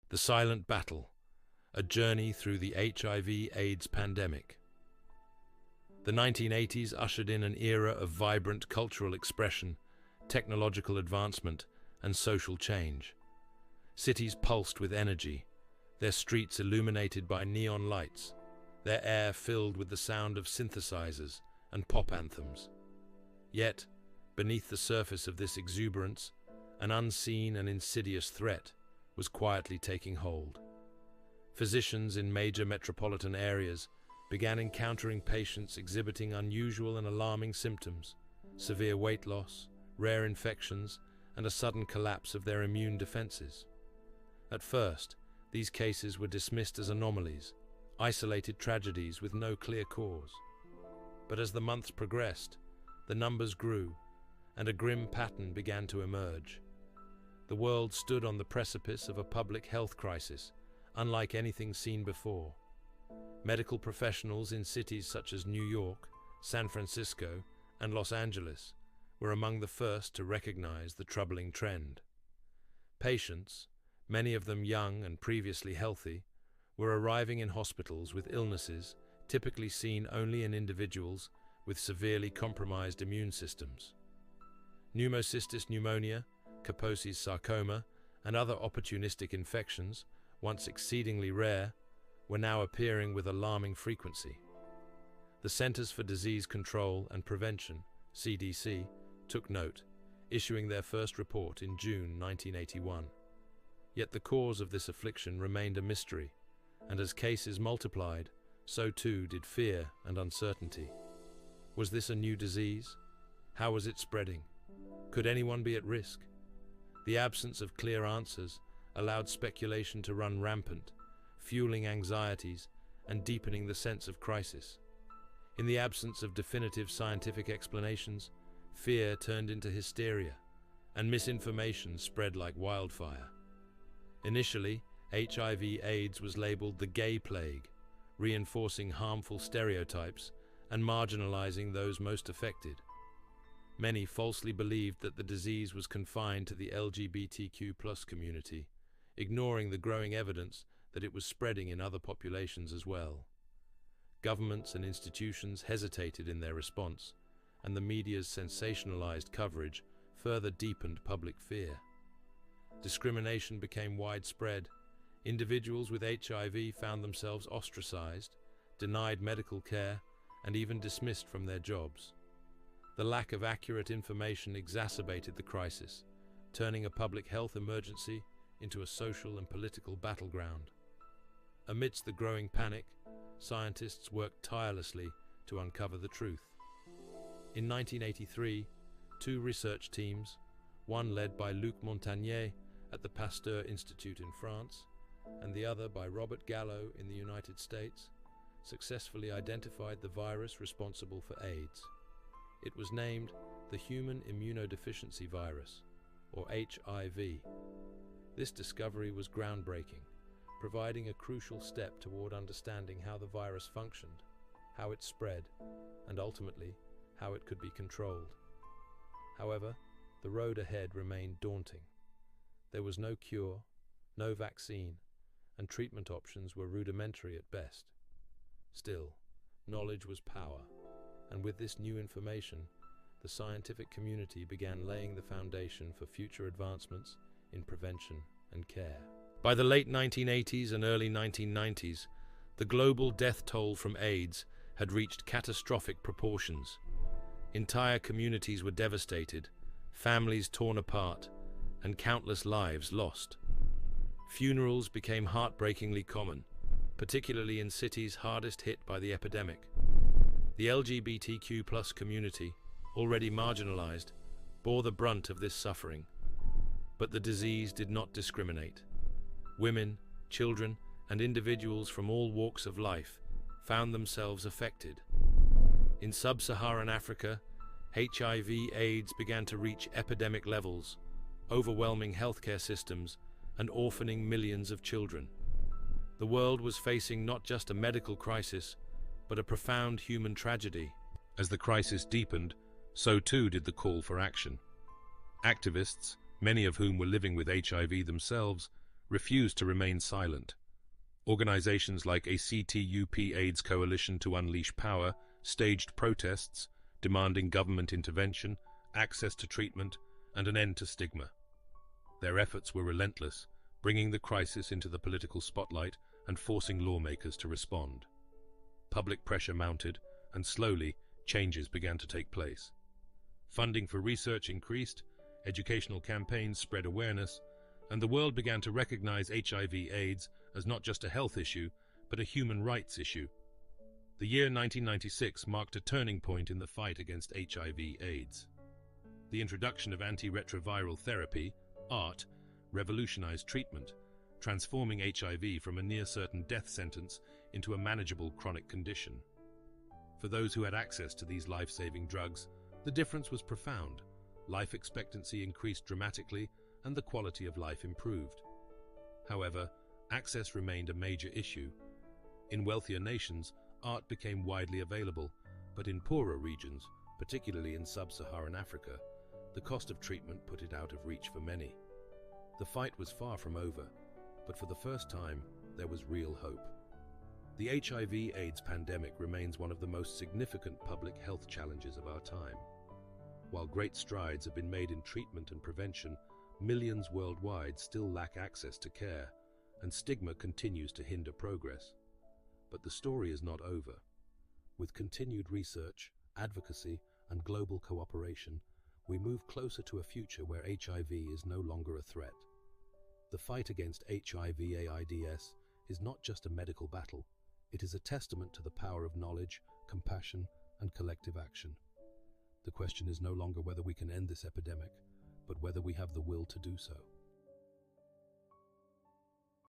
The Silent Battle, a journey through the HIV/AIDS pandemic. The 1980s ushered in an era of vibrant cultural expression, technological advancement, and social change. Cities pulsed with energy, their streets illuminated by neon lights, their air filled with the sound of synthesizers and pop anthems. Yet, beneath the surface of this exuberance, an unseen and insidious threat was quietly taking hold. Physicians in major metropolitan areas began encountering patients exhibiting unusual and alarming symptoms, severe weight loss, rare infections, and a sudden collapse of their immune defenses. At first, these cases were dismissed as anomalies, isolated tragedies with no clear cause. But as the months progressed, the numbers grew, and a grim pattern began to emerge. The world stood on the precipice of a public health crisis, unlike anything seen before. Medical professionals in cities such as New York, San Francisco, and Los Angeles were among the first to recognize the troubling trend. Patients, many of them young and previously healthy, were arriving in hospitals with illnesses typically seen only in individuals with severely compromised immune systems. Pneumocystis pneumonia, Kaposi's sarcoma, and other opportunistic infections, once exceedingly rare, were now appearing with alarming frequency. The Centers for Disease Control and Prevention, CDC, took note, issuing their first report in June 1981. Yet the cause of this affliction remained a mystery, and as cases multiplied, so too did fear and uncertainty. Was this a new disease? How was it spreading? Could anyone be at risk? The absence of clear answers allowed speculation to run rampant, fueling anxieties and deepening the sense of crisis. In the absence of definitive scientific explanations, fear turned into hysteria, and misinformation spread like wildfire. Initially, HIV/AIDS was labeled the gay plague, reinforcing harmful stereotypes and marginalizing those most affected. Many falsely believed that the disease was confined to the LGBTQ+ community, ignoring the growing evidence that it was spreading in other populations as well. Governments and institutions hesitated in their response, and the media's sensationalized coverage further deepened public fear. Discrimination became widespread. Individuals with HIV found themselves ostracized, denied medical care, and even dismissed from their jobs. The lack of accurate information exacerbated the crisis, turning a public health emergency into a social and political battleground. Amidst the growing panic, scientists worked tirelessly to uncover the truth. In 1983, two research teams, one led by Luc Montagnier at the Pasteur Institute in France, and the other by Robert Gallo in the United States, successfully identified the virus responsible for AIDS. It was named the Human Immunodeficiency Virus, or HIV. This discovery was groundbreaking, providing a crucial step toward understanding how the virus functioned, how it spread, and ultimately, how it could be controlled. However, the road ahead remained daunting. There was no cure, no vaccine, and treatment options were rudimentary at best. Still, knowledge was power, and with this new information, the scientific community began laying the foundation for future advancements in prevention and care. By the late 1980s and early 1990s, the global death toll from AIDS had reached catastrophic proportions. Entire communities were devastated, families torn apart, and countless lives lost. Funerals became heartbreakingly common, particularly in cities hardest hit by the epidemic. The LGBTQ+ community, already marginalized, bore the brunt of this suffering. But the disease did not discriminate. Women, children, and individuals from all walks of life found themselves affected. In sub-Saharan Africa, HIV/AIDS began to reach epidemic levels, overwhelming healthcare systems and orphaning millions of children. The world was facing not just a medical crisis, but a profound human tragedy. As the crisis deepened, so too did the call for action. Activists, many of whom were living with HIV themselves, refused to remain silent. Organizations like ACTUP AIDS Coalition to Unleash Power staged protests demanding government intervention, access to treatment, and an end to stigma. Their efforts were relentless, bringing the crisis into the political spotlight and forcing lawmakers to respond. Public pressure mounted, and slowly, changes began to take place. Funding for research increased, educational campaigns spread awareness, and the world began to recognize HIV/AIDS as not just a health issue, but a human rights issue. The year 1996 marked a turning point in the fight against HIV/AIDS. The introduction of antiretroviral therapy, ART, revolutionized treatment, transforming HIV from a near-certain death sentence into a manageable chronic condition. For those who had access to these life-saving drugs, the difference was profound. Life expectancy increased dramatically, and the quality of life improved. However, access remained a major issue. In wealthier nations, ART became widely available, but in poorer regions, particularly in sub-Saharan Africa, the cost of treatment put it out of reach for many. The fight was far from over, but for the first time, there was real hope. The HIV/AIDS pandemic remains one of the most significant public health challenges of our time. While great strides have been made in treatment and prevention, millions worldwide still lack access to care, and stigma continues to hinder progress. But the story is not over. With continued research, advocacy, and global cooperation, we move closer to a future where HIV is no longer a threat. The fight against HIV/AIDS is not just a medical battle. It is a testament to the power of knowledge, compassion, and collective action. The question is no longer whether we can end this epidemic, but whether we have the will to do so.